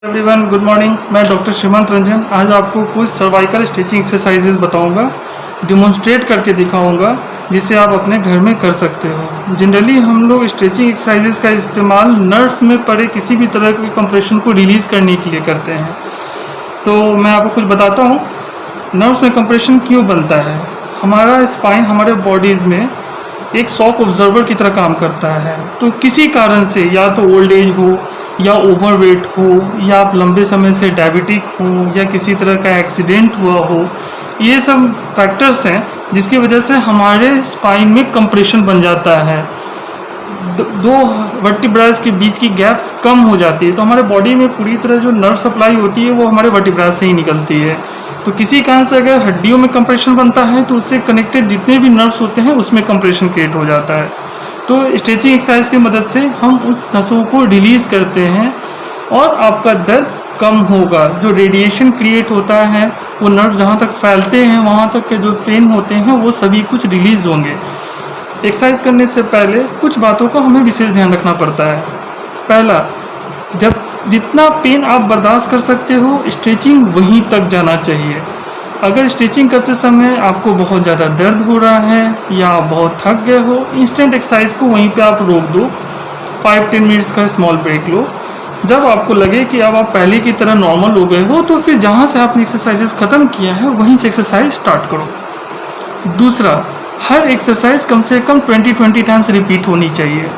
Everyone, good morning. मैं doctor श्रीमंत रंजन आज आपको कुछ सर्वाइकल स्ट्रेचिंग एक्सरसाइजेज बताऊंगा, डिमॉन्स्ट्रेट करके दिखाऊंगा, जिसे आप अपने घर में कर सकते हो। जनरली हम लोग स्ट्रेचिंग एक्सरसाइजेज का इस्तेमाल नर्व्स में पड़े किसी भी तरह के कंप्रेशन को रिलीज़ करने के लिए करते हैं। तो मैं आपको कुछ बताता हूँ, नर्व्स में कंप्रेशन क्यों बनता है। हमारा स्पाइन हमारे बॉडीज़ में एक शॉक ऑब्जर्वर की तरह काम करता है। तो किसी कारण से, या तो ओल्ड एज हो, या ओवरवेट हो, या आप लंबे समय से डायबिटिक हो, या किसी तरह का एक्सीडेंट हुआ हो, ये सब फैक्टर्स हैं जिसकी वजह से हमारे स्पाइन में कंप्रेशन बन जाता है। दो वर्टिब्रास के बीच की गैप्स कम हो जाती है, तो हमारे बॉडी में पूरी तरह जो नर्व सप्लाई होती है वो हमारे वर्टिब्रास से ही निकलती है। तो किसी कारण से अगर हड्डियों में कंप्रेशन बनता है तो उससे कनेक्टेड जितने भी नर्व्स होते हैं उसमें कंप्रेशन क्रिएट हो जाता है। तो स्ट्रेचिंग एक्सरसाइज की मदद से हम उस नसों को रिलीज़ करते हैं और आपका दर्द कम होगा। जो रेडिएशन क्रिएट होता है वो नर्व जहाँ तक फैलते हैं वहाँ तक के जो पेन होते हैं वो सभी कुछ रिलीज़ होंगे। एक्सरसाइज करने से पहले कुछ बातों का हमें विशेष ध्यान रखना पड़ता है। पहला, जब जितना पेन आप बर्दाश्त कर सकते हो स्ट्रेचिंग वहीं तक जाना चाहिए। अगर स्ट्रेचिंग करते समय आपको बहुत ज़्यादा दर्द हो रहा है या आप बहुत थक गए हो, इंस्टेंट एक्सरसाइज को वहीं पे आप रोक दो। 5-10 मिनट्स का स्मॉल ब्रेक लो। जब आपको लगे कि अब आप पहले की तरह नॉर्मल हो गए हो तो फिर जहाँ से आपने एक्सरसाइजेस ख़त्म किया है वहीं से एक्सरसाइज स्टार्ट करो। दूसरा, हर एक्सरसाइज कम से कम 20 टाइम्स रिपीट होनी चाहिए।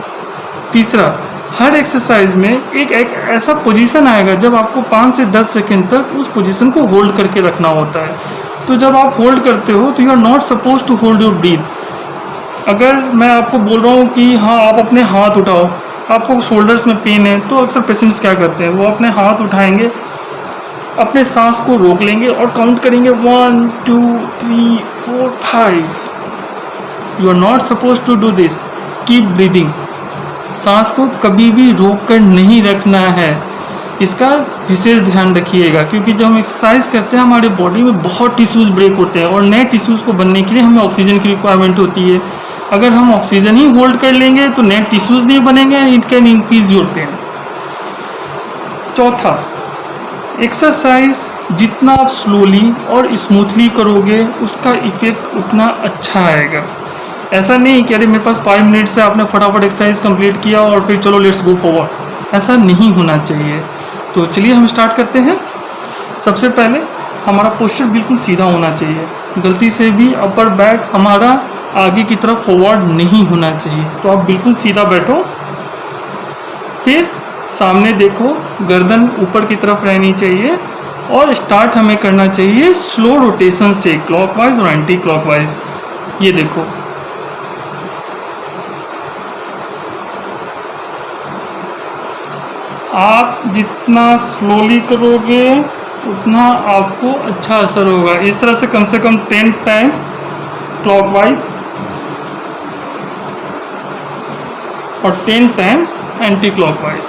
तीसरा, हर एक्सरसाइज में एक ऐसा पोजीशन आएगा जब आपको 5 से 10 सेकंड तक उस पोजीशन को होल्ड करके रखना होता है। तो जब आप होल्ड करते हो तो you are not suppose to hold your breath. अगर मैं आपको बोल रहा हूँ कि हाँ आप अपने हाथ उठाओ, आपको शोल्डर्स में पेन है, तो अक्सर पेशेंट्स क्या करते हैं, वो अपने हाथ उठाएंगे, अपने सांस को रोक लेंगे और काउंट करेंगे 1 2 3 4 5। You are not suppose to do this. Keep breathing. सांस को कभी भी रोक कर नहीं रखना है, इसका विशेष ध्यान रखिएगा। क्योंकि जब हम एक्सरसाइज करते हैं हमारे बॉडी में बहुत टिश्यूज़ ब्रेक होते हैं और नए टिश्यूज़ को बनने के लिए हमें ऑक्सीजन की रिक्वायरमेंट होती है। अगर हम ऑक्सीजन ही होल्ड कर लेंगे तो नए टिश्यूज़ नहीं बनेंगे, it can increase your pain. चौथा, एक्सरसाइज जितना आप स्लोली और स्मूथली करोगे उसका इफेक्ट उतना अच्छा आएगा। ऐसा नहीं कि अरे मेरे पास 5 मिनट से आपने फटाफट एक्सरसाइज कंप्लीट किया और फिर चलो लेट्स गो फॉरवर्ड, ऐसा नहीं होना चाहिए। तो चलिए हम स्टार्ट करते हैं। सबसे पहले हमारा पोस्चर बिल्कुल सीधा होना चाहिए। गलती से भी अपर बैक हमारा आगे की तरफ फॉरवर्ड नहीं होना चाहिए। तो आप बिल्कुल सीधा बैठो, फिर सामने देखो, गर्दन ऊपर की तरफ रहनी चाहिए और स्टार्ट हमें करना चाहिए स्लो रोटेशन से, क्लॉकवाइज और एंटी क्लॉकवाइज। ये देखो, आप जितना स्लोली करोगे उतना आपको अच्छा असर होगा। इस तरह से कम 10 टाइम्स क्लॉकवाइज और 10 टाइम्स एंटी क्लॉकवाइज।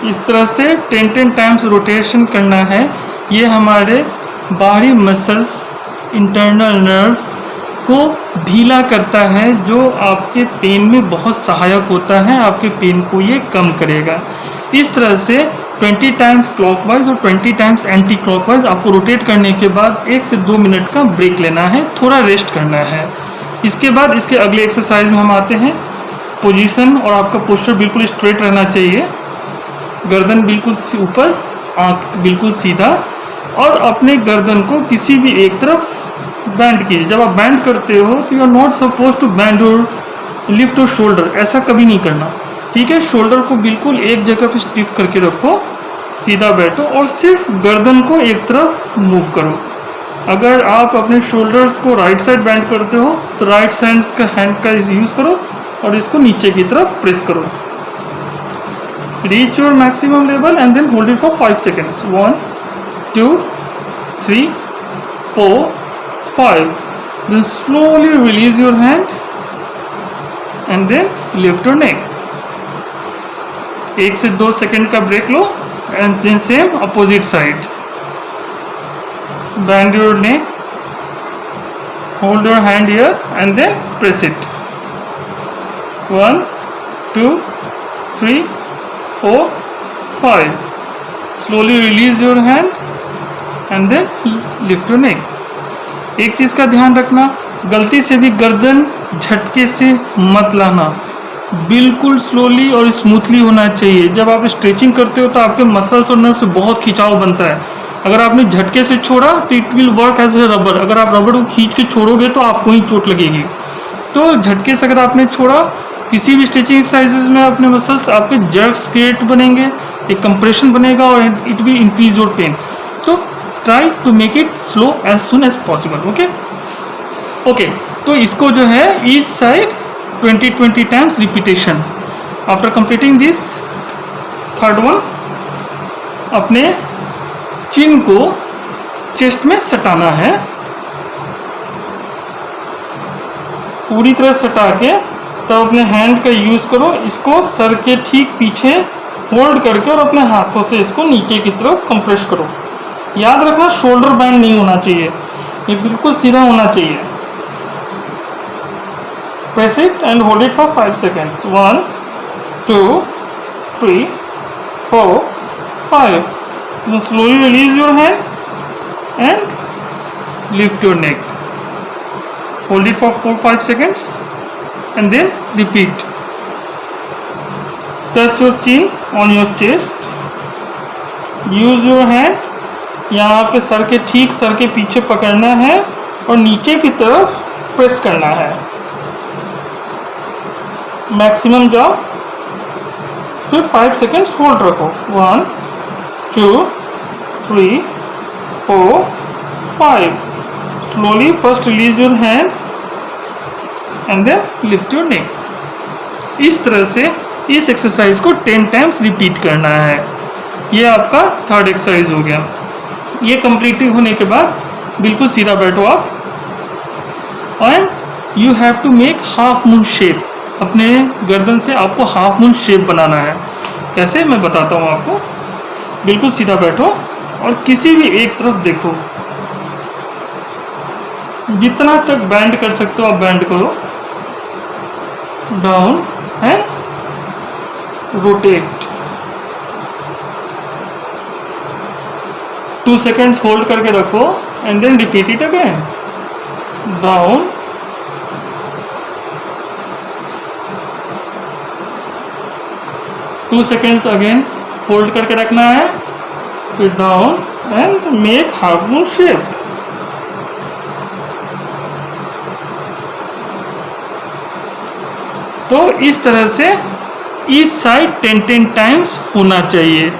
इस तरह से 10 टाइम्स रोटेशन करना है। ये हमारे बाहरी मसल्स, इंटरनल नर्व्स को ढीला करता है, जो आपके पेन में बहुत सहायक होता है। आपके पेन को ये कम करेगा। इस तरह से 20 टाइम्स क्लॉकवाइज और 20 टाइम्स एंटी क्लॉकवाइज आपको रोटेट करने के बाद 1 से 2 मिनट का ब्रेक लेना है, थोड़ा रेस्ट करना है। इसके बाद इसके अगले एक्सरसाइज में हम आते हैं। पोजीशन और आपका पोस्चर बिल्कुल स्ट्रेट रहना चाहिए, गर्दन बिल्कुल ऊपर, आँख बिल्कुल सीधा, और अपने गर्दन को किसी भी एक तरफ बैंड कीजिए। जब आप बैंड करते हो तो you are not suppose to bend और लिफ्ट और शोल्डर, ऐसा कभी नहीं करना, ठीक है। शोल्डर को बिल्कुल एक जगह पे स्टिफ करके रखो, सीधा बैठो और सिर्फ गर्दन को एक तरफ मूव करो। अगर आप अपने शोल्डर्स को राइट साइड बैंड करते हो तो राइट साइड का हैंड का यूज़ करो और इसको नीचे की तरफ प्रेस करो। Reach your maximum level and then hold it for 5 seconds. 1 2 3 4 5। Then slowly release your hand and then lift your neck. 1 से 2 सेकंड का ब्रेक लो and then same opposite side. Bend your neck, hold your hand here and then press it. 1 2 3 4 5. Slowly release your hand and then lift your neck. एक चीज़ का ध्यान रखना, गलती से भी गर्दन झटके से मत लाना, बिल्कुल स्लोली और स्मूथली होना चाहिए। जब आप स्ट्रेचिंग करते हो तो आपके मसल्स और नर्व से बहुत खिंचाव बनता है। अगर आपने झटके से छोड़ा तो it will work as a rubber. अगर आप रबर को खींच के छोड़ोगे तो आपको ही चोट लगेगी। तो झटके से अगर आपने छोड़ा, किसी भी स्ट्रेचिंग एक्सरसाइजेज में अपने मसल्स आपके जर्क्स क्रिएट बनेंगे, एक कंप्रेशन बनेगा और it will increase your pain. तो try to make it slow as soon as possible. Okay, तो इसको जो है each side 20 times repetition. After completing this third one, अपने चिन को चेस्ट में सटाना है, पूरी तरह सटा के। तब अपने हैंड का यूज़ करो, इसको सर के ठीक पीछे होल्ड करके और अपने हाथों से इसको नीचे की तरफ कंप्रेस करो। याद रखना शोल्डर बैंड नहीं होना चाहिए, ये बिल्कुल सीधा होना चाहिए। Press it and hold it for 5 seconds. 1 2 3 4 5. Now slowly release your hand and lift your neck. Hold it for 4-5 seconds and then repeat. Touch your chin on your chest. Use your hand, यहाँ पे sir के ठीक sir के पीछे पकड़ना है और नीचे की तरफ प्रेस करना है। मैक्सिमम जाओ, फिर 5 seconds होल्ड रखो। 1 2 3 4 5. Slowly first release your hand and then lift your neck. इस तरह से इस एक्सरसाइज को 10 टाइम्स रिपीट करना है। ये आपका थर्ड एक्सरसाइज हो गया। ये कंप्लीट होने के बाद बिल्कुल सीधा बैठो आप, and you have to make half moon shape. अपने गर्दन से आपको हाफ मून शेप बनाना है। कैसे, मैं बताता हूँ आपको। बिल्कुल सीधा बैठो और किसी भी एक तरफ देखो, जितना तक बैंड कर सकते हो आप बैंड करो। Down and rotate. 2 seconds होल्ड करके रखो and then repeat it again. Down, 2 seconds again होल्ड करके रखना है, फिर down and make half moon shape. तो इस तरह से इस साइड 10 टाइम्स होना चाहिए।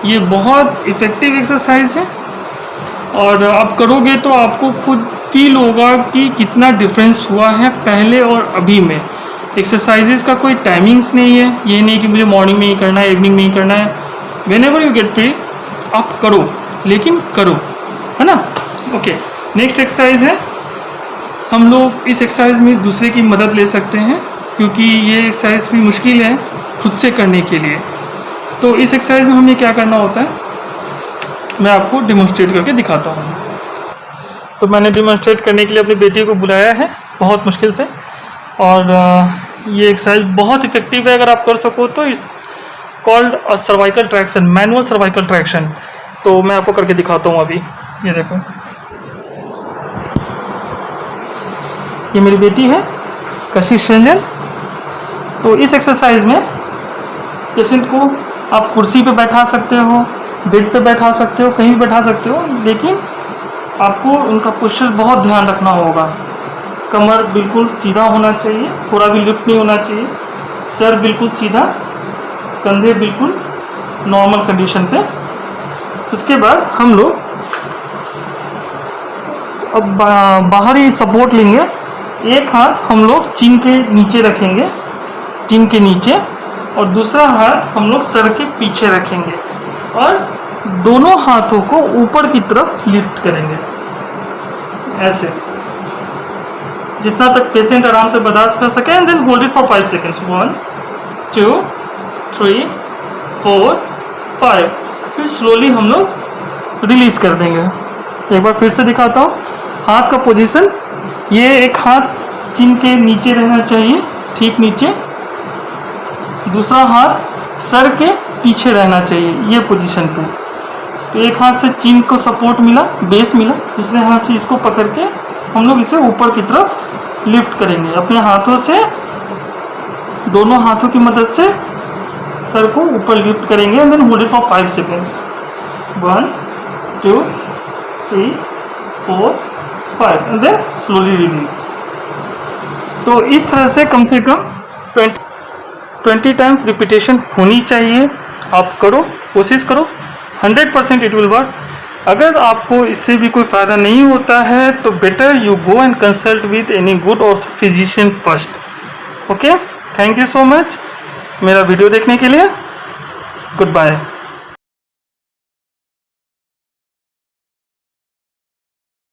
ये बहुत इफ़ेक्टिव एक्सरसाइज है और आप करोगे तो आपको खुद फील होगा कि कितना डिफरेंस हुआ है पहले और अभी में। एक्सरसाइजेस का कोई टाइमिंग्स नहीं है, ये नहीं कि मुझे मॉर्निंग में ही करना है, इवनिंग में ही करना है। व्हेनेवर यू गेट फ्री आप करो, लेकिन करो, है ना। ओके, नेक्स्ट एक्सरसाइज है, हम लोग इस एक्सरसाइज में दूसरे की मदद ले सकते हैं क्योंकि ये एक्सरसाइज थोड़ी मुश्किल है खुद से करने के लिए। तो इस एक्सरसाइज में हमें क्या करना होता है, मैं आपको डेमोन्स्ट्रेट करके दिखाता हूँ। तो मैंने डेमोन्स्ट्रेट करने के लिए अपनी बेटी को बुलाया है बहुत मुश्किल से, और ये एक्सरसाइज बहुत इफेक्टिव है। अगर आप कर सको तो इस called cervical traction, manual cervical traction. तो मैं आपको करके दिखाता हूँ अभी। ये देखो, ये मेरी बेटी है कशिश रंजन। तो इस एक्सरसाइज में पेशेंट को आप कुर्सी पे बैठा सकते हो, बेड पे बैठा सकते हो, कहीं भी बैठा सकते हो, लेकिन आपको उनका पोस्चर बहुत ध्यान रखना होगा। कमर बिल्कुल सीधा होना चाहिए, थोड़ा भी लिफ्ट नहीं होना चाहिए, सर बिल्कुल सीधा, कंधे बिल्कुल नॉर्मल कंडीशन पे। उसके बाद हम लोग अब बाहरी सपोर्ट लेंगे। एक हाथ हम लोग चिन के नीचे रखेंगे, चिन के नीचे, और दूसरा हाथ हम लोग सर के पीछे रखेंगे और दोनों हाथों को ऊपर की तरफ लिफ्ट करेंगे ऐसे, जितना तक पेशेंट आराम से बर्दाश्त कर सके। And then hold it for 5 seconds। 1 2 3 4 5। फिर स्लोली हम लोग रिलीज कर देंगे। एक बार फिर से दिखाता हूँ। हाथ का पोजीशन, ये एक हाथ चिन के नीचे रहना चाहिए, ठीक नीचे, दूसरा हाथ सर के पीछे रहना चाहिए, ये पोजीशन पे। तो एक हाथ से चिन को सपोर्ट मिला, बेस मिला, दूसरे हाथ से इसको पकड़ के हम लोग इसे ऊपर की तरफ लिफ्ट करेंगे अपने हाथों से। दोनों हाथों की मदद से सर को ऊपर लिफ्ट करेंगे and then hold it for 5 seconds. 1 2 3 4 5 and then slowly release. तो इस तरह से कम 20 टाइम्स रिपीटेशन होनी चाहिए। आप करो, कोशिश करो, 100% इट विल वर्क। अगर आपको इससे भी कोई फ़ायदा नहीं होता है तो better you go and consult with any good ortho physician first. Okay, thank you so much मेरा वीडियो देखने के लिए। Good bye.